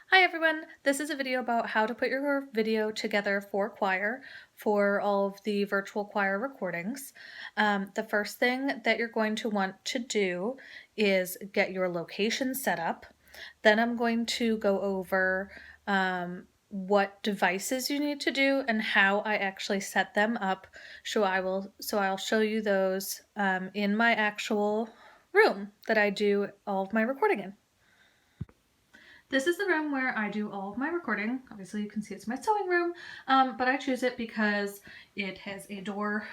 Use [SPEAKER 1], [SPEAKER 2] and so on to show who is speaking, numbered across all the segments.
[SPEAKER 1] Hi everyone, this is a video about how to put your video together for choir for all of the virtual choir recordings. The first thing that you're going to want to do is get your location set up. Then I'm going to go over what devices you need to do and how I actually set them up. I'll show you those in my actual room that I do all of my recording in. This is the room where I do all of my recording. Obviously you can see it's my sewing room, but I choose it because it has a door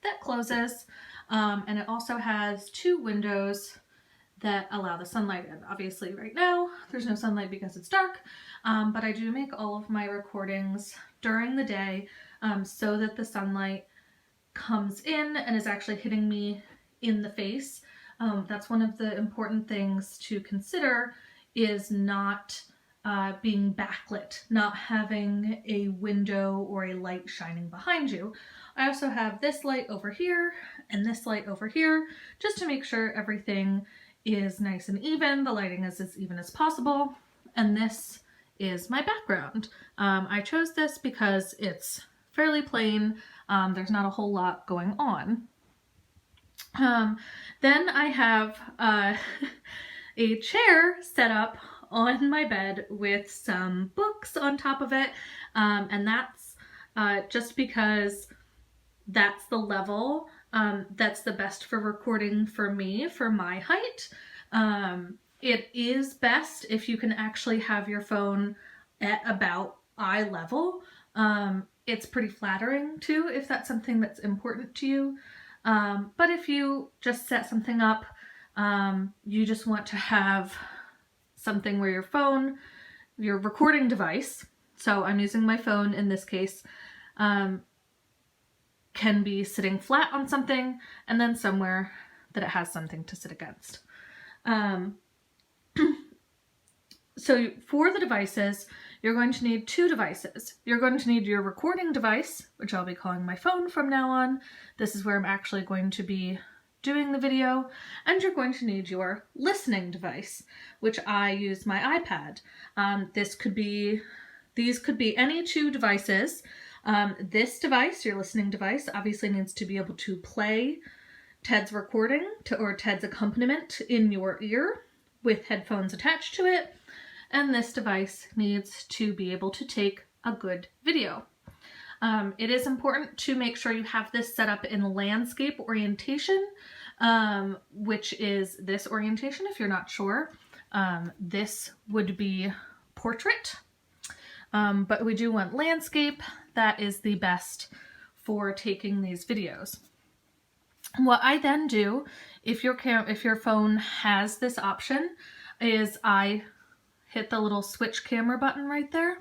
[SPEAKER 1] that closes, and it also has two windows that allow the sunlight in. Obviously right now there's no sunlight because it's dark, but I do make all of my recordings during the day so that the sunlight comes in and is actually hitting me in the face. That's one of the important things to consider, is not being backlit, not having a window or a light shining behind you. I also have this light over here and this light over here just to make sure everything is nice and even, the lighting is as even as possible, and this is my background. I chose this because it's fairly plain. There's not a whole lot going on. Then I have a chair set up on my bed with some books on top of it, and that's just because that's the level that's the best for recording for me, for my height. It is best if you can actually have your phone at about eye level. It's pretty flattering too if that's something that's important to you. But if you just set something up, you just want to have something where your phone, your recording device, so I'm using my phone in this case, can be sitting flat on something and then somewhere that it has something to sit against. So for the devices, you're going to need two devices. You're going to need your recording device, which I'll be calling my phone from now on. This is where I'm actually going to be doing the video. And you're going to need your listening device, which I use my iPad. These could be any two devices. This device, your listening device, obviously needs to be able to play Ted's recording or Ted's accompaniment in your ear with headphones attached to it. And this device needs to be able to take a good video. It is important to make sure you have this set up in landscape orientation, which is this orientation if you're not sure. This would be portrait, but we do want landscape. That is the best for taking these videos. What I then do, if your phone has this option, is I hit the little switch camera button right there.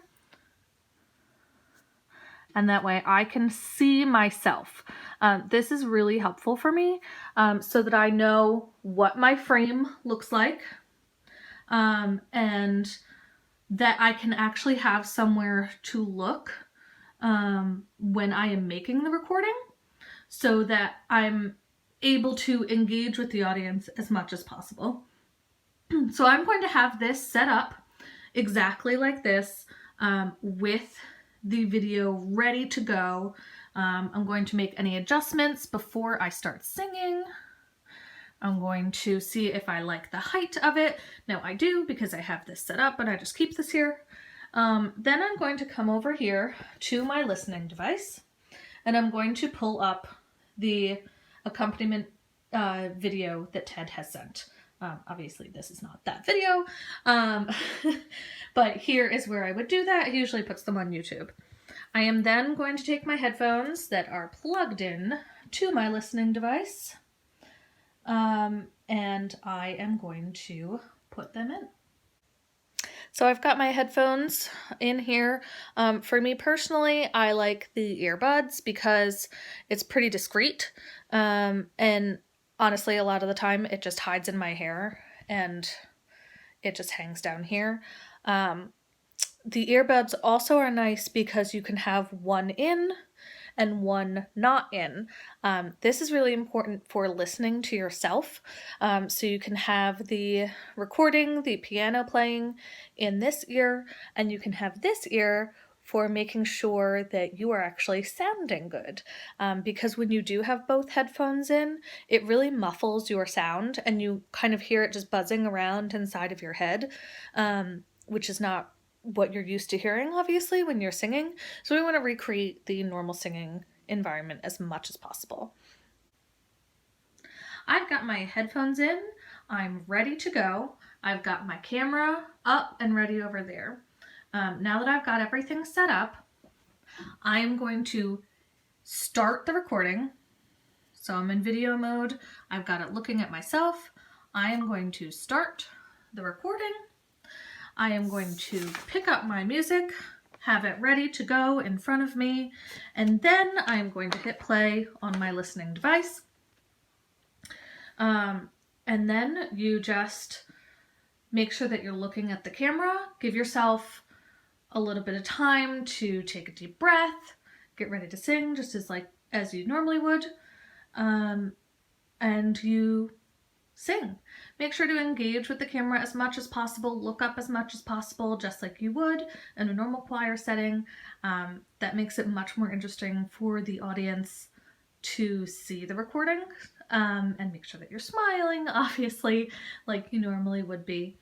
[SPEAKER 1] And that way I can see myself. This is really helpful for me so that I know what my frame looks like, and that I can actually have somewhere to look when I am making the recording, so that I'm able to engage with the audience as much as possible. So I'm going to have this set up exactly like this, with the video ready to go. I'm going to make any adjustments before I start singing. I'm going to see if I like the height of it. Now I do, because I have this set up, but I just keep this here. Then I'm going to come over here to my listening device, and I'm going to pull up the accompaniment video that Ted has sent. Obviously this is not that video, but here is where I would do that. It usually puts them on YouTube. I am then going to take my headphones that are plugged in to my listening device, and I am going to put them in. So I've got my headphones in here. For me personally, I like the earbuds because it's pretty discreet, and honestly, a lot of the time it just hides in my hair and it just hangs down here. The earbuds also are nice because you can have one in and one not in. This is really important for listening to yourself. So you can have the recording, the piano playing in this ear, and you can have this ear for making sure that you are actually sounding good. Because when you do have both headphones in, it really muffles your sound and you kind of hear it just buzzing around inside of your head, which is not what you're used to hearing, obviously, when you're singing. So we want to recreate the normal singing environment as much as possible. I've got my headphones in, I'm ready to go. I've got my camera up and ready over there. Now that I've got everything set up, I'm going to start the recording. So I'm in video mode. I've got it looking at myself. I am going to start the recording. I am going to pick up my music, have it ready to go in front of me, and then I'm going to hit play on my listening device. And then you just make sure that you're looking at the camera. Give yourself a little bit of time to take a deep breath, get ready to sing just as you normally would, and you sing. Make sure to engage with the camera as much as possible, look up as much as possible, just like you would in a normal choir setting. That makes it much more interesting for the audience to see the recording, and make sure that you're smiling, obviously, like you normally would be.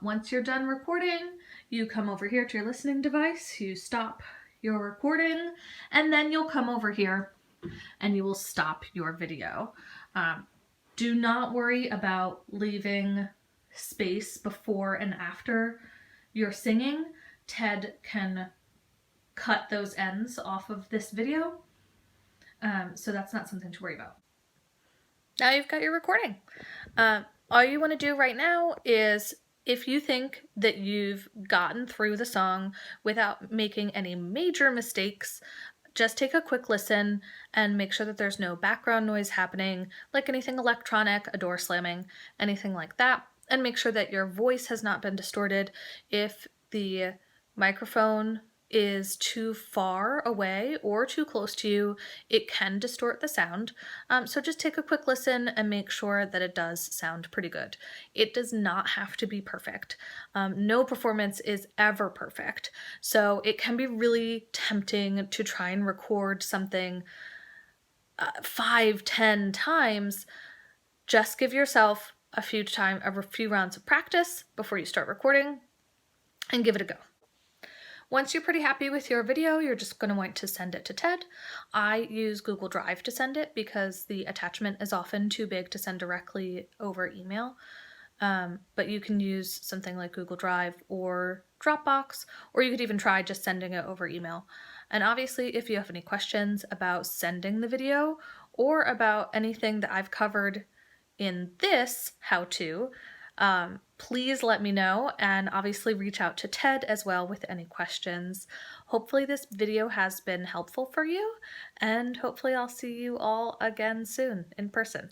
[SPEAKER 1] Once you're done recording, you come over here to your listening device, you stop your recording, and then you'll come over here and you will stop your video. Do not worry about leaving space before and after you're singing. Ted can cut those ends off of this video, so that's not something to worry about. Now you've got your recording. All you want to do right now is, if you think that you've gotten through the song without making any major mistakes, just take a quick listen and make sure that there's no background noise happening, like anything electronic, a door slamming, anything like that. And make sure that your voice has not been distorted. If the microphone is too far away or too close to you, it can distort the sound. So just take a quick listen and make sure that it does sound pretty good. It does not have to be perfect. No performance is ever perfect. So it can be really tempting to try and record something 5-10 times. Just give yourself a few rounds of practice before you start recording and give it a go. Once you're pretty happy with your video, you're just going to want to send it to Ted. I use Google Drive to send it because the attachment is often too big to send directly over email. But you can use something like Google Drive or Dropbox, or you could even try just sending it over email. And obviously, if you have any questions about sending the video or about anything that I've covered in this how-to, please let me know, and obviously reach out to Ted as well with any questions. Hopefully this video has been helpful for you, and hopefully I'll see you all again soon in person.